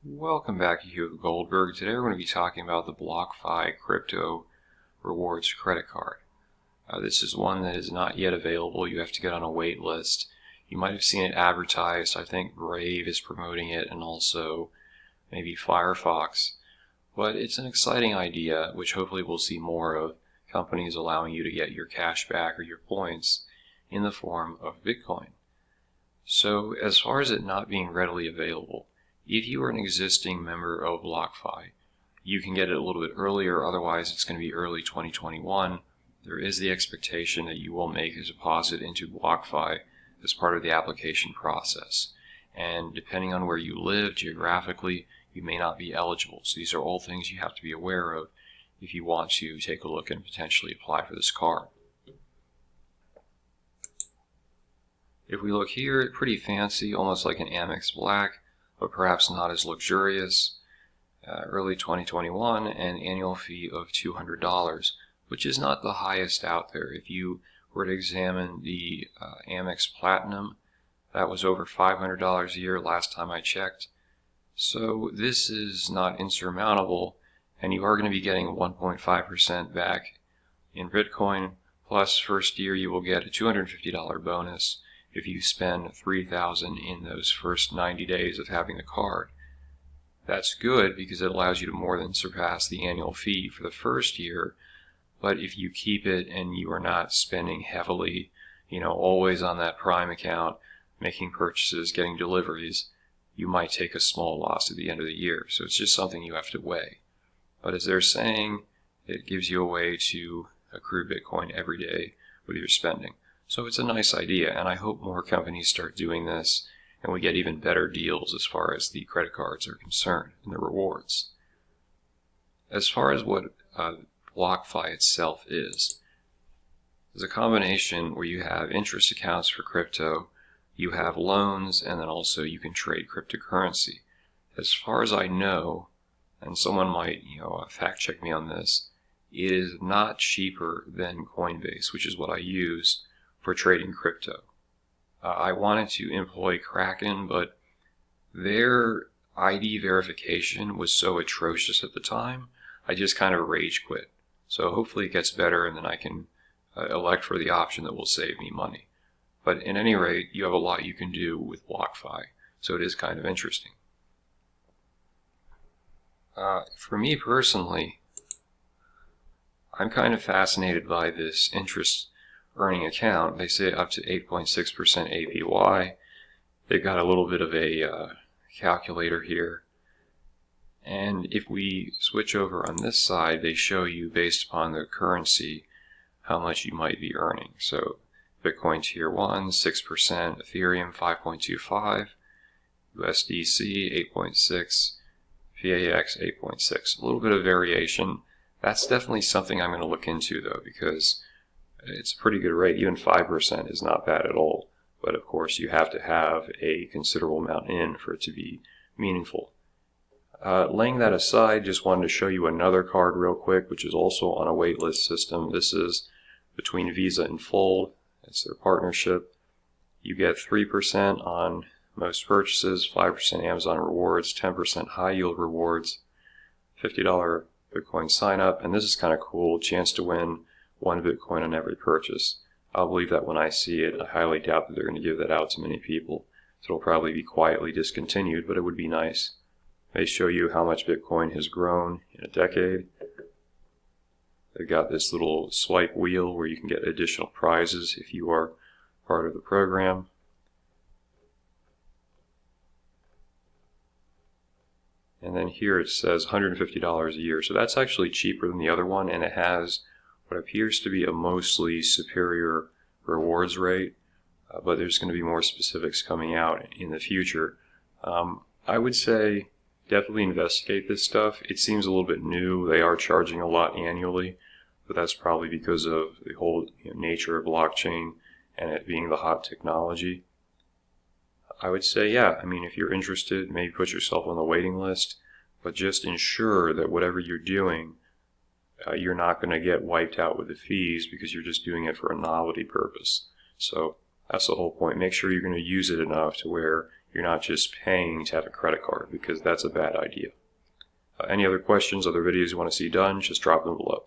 Welcome back to Goldberg. Today we're going to be talking about the BlockFi crypto rewards credit card. This is one that is not yet available. You have to get on a wait list. You might have seen it advertised. I think Brave is promoting it, and also maybe Firefox. But it's an exciting idea, which hopefully we'll see more of, companies allowing you to get your cash back or your points in the form of Bitcoin. So as far as it not being readily available, if you are an existing member of BlockFi, you can get it a little bit earlier. Otherwise, it's going to be early 2021. There is the expectation that you will make a deposit into BlockFi as part of the application process. And depending on where you live geographically, you may not be eligible. So these are all things you have to be aware of if you want to take a look and potentially apply for this card. If we look here, pretty fancy, almost like an Amex Black, but perhaps not as luxurious. Early 2021, and annual fee of $200, which is not the highest out there. If you were to examine the Amex Platinum, that was over $500 a year last time I checked. So this is not insurmountable, and you are going to be getting 1.5% back in Bitcoin, plus first year you will get a $250 bonus if you spend $3,000 in those first 90 days of having the card. That's good because it allows you to more than surpass the annual fee for the first year. But if you keep it and you are not spending heavily, always on that Prime account, making purchases, getting deliveries, you might take a small loss at the end of the year. So it's just something you have to weigh. But as they're saying, it gives you a way to accrue Bitcoin every day with your spending. So it's a nice idea, and I hope more companies start doing this and we get even better deals as far as the credit cards are concerned and the rewards. As far as what BlockFi itself is, it's a combination where you have interest accounts for crypto, you have loans, and then also you can trade cryptocurrency. As far as I know, and someone might fact check me on this, it is not cheaper than Coinbase, which is what I use for trading crypto. I wanted to employ Kraken, but their ID verification was so atrocious at the time, I just kind of rage quit. So hopefully it gets better, and then I can elect for the option that will save me money. But at any rate, you have a lot you can do with BlockFi, so it is kind of interesting. For me personally, I'm kind of fascinated by this interest earning account. They say up to 8.6% APY. They've got a little bit of a calculator here. And if we switch over on this side, they show you based upon the currency how much you might be earning. So Bitcoin Tier 1, 6%, Ethereum 5.25, USDC 8.6, PAX 8.6. A little bit of variation. That's definitely something I'm going to look into though, because it's a pretty good rate. Even 5% is not bad at all. But of course, you have to have a considerable amount in for it to be meaningful. Laying that aside, just wanted to show you another card real quick, which is also on a waitlist system. This is between Visa and Fold. It's their partnership. You get 3% on most purchases, 5% Amazon rewards, 10% high yield rewards, $50 Bitcoin sign up, and this is kind of cool, chance to win 1 Bitcoin on every purchase. I'll believe that when I see it. I highly doubt that they're going to give that out to many people. So it'll probably be quietly discontinued, but it would be nice. They show you how much Bitcoin has grown in a decade. They've got this little swipe wheel where you can get additional prizes if you are part of the program. And then here it says $150 a year. So that's actually cheaper than the other one, and it has what appears to be a mostly superior rewards rate, but there's going to be more specifics coming out in the future. I would say definitely investigate this stuff. It seems a little bit new. They are charging a lot annually, but that's probably because of the whole nature of blockchain and it being the hot technology. I would say, yeah, if you're interested, maybe put yourself on the waiting list, but just ensure that whatever you're doing, you're not going to get wiped out with the fees because you're just doing it for a novelty purpose. So that's the whole point. Make sure you're going to use it enough to where You're not just paying to have a credit card, because that's a bad idea. Any other questions, other videos you want to see done, just drop them below.